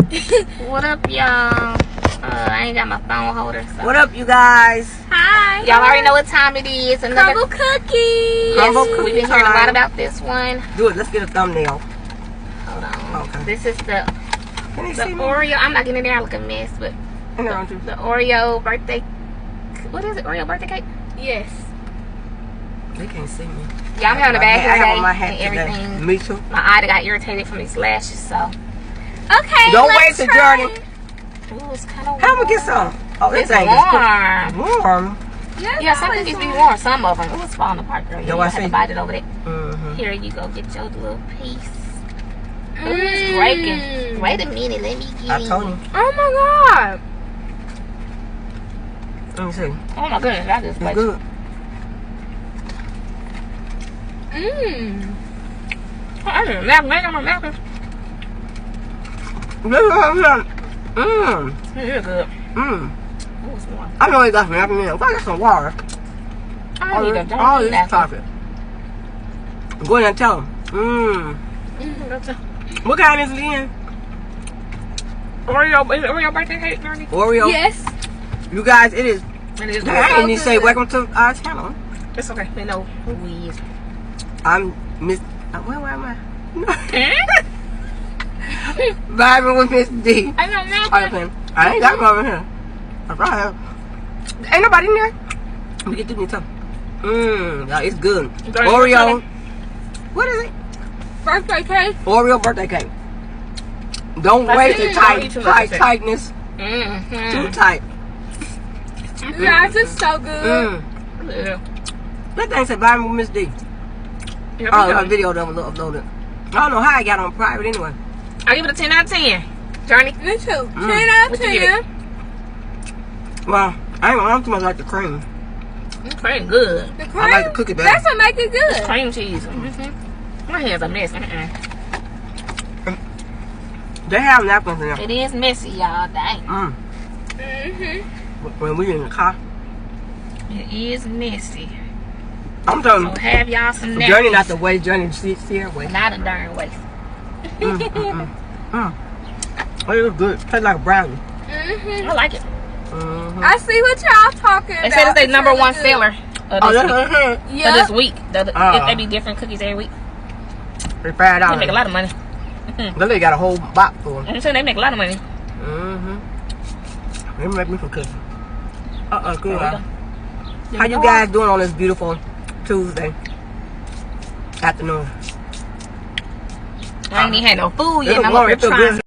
What up, y'all? I ain't got my phone holder. So. What up, you guys? Hi. Y'all already know what time it is. Another crumble cookie. Crumble cookie. We've been hearing a lot about this one. Do it. Let's get a thumbnail. Hold on. Okay. This is the see Oreo. I'm not getting in there. I look a mess, but the Oreo birthday. What is it? Oreo birthday cake? Yes. They can't see me. Yeah, I'm having a bad hair day. I have my hat and everything. Today. Me too. My eye got irritated from these lashes, so. Okay. Don't wait to journey. Ooh, it's kind of warm. How am I get some? Oh, this It's thing warm. Warm. Yeah, some cookies be warm. Some of them. It was falling apart, girl. You I have see. to bite it over there. Here you go. Get your little piece. Ooh, it's breaking. Wait a minute. Let me get I told you. Oh my god. Let me see. Oh my goodness, that is It's good. I didn't make on my napkins. It is good. Ooh, it's warm. I know you got some napkin in there. If I got some water. I need a all this napkin. chocolate. Go in and tell them. What kind is it in? Oreo, is it Oreo birthday cake, Journey? Oreo? Yes. You guys, it is. It is I didn't even good. say welcome to our channel. It's okay. They know who we is. I'm Miss. Where am I? Vibing with Miss D. I don't know. I ain't got nobody in here. I probably have. Ain't nobody in there. Let me get through your tongue. Yeah, it's good. Oreo. What is it? Birthday cake. Oreo birthday cake. Don't waste the tightness. Too tight. Guys, it's so good. Yeah. That thing said vibing with Miss D. Yeah, Oh, her video that was uploaded. I don't know how I got on private anyway. I give it a 10 out of 10. Journey? Me too. 10 out of What you give 10. Well, I don't too much like the cream. It's cream good. The cream. I like the cookie better. That's what make it good. Cream cheese. My hands are messy. They have napkins in there. It is messy, y'all. Dang. When we in the car. It is messy. I'm telling So you, have y'all some napkins. Journey not the way Journey sees here way. Not a darn waste. Oh, it was good. Tastes like a brownie. I like it. I see what y'all talking about. They said it's their number one good. seller of Oh, this that's week. her. Yeah. Of this week. If they be different cookies every week. They $5. They make a lot of money. They got a whole box for them. I'm saying they make a lot of money. They make me some cookies. Good. There How you guys doing on this beautiful Tuesday afternoon? I ain't even had no food yet. It And I'm was up here warm. It feel trying. good.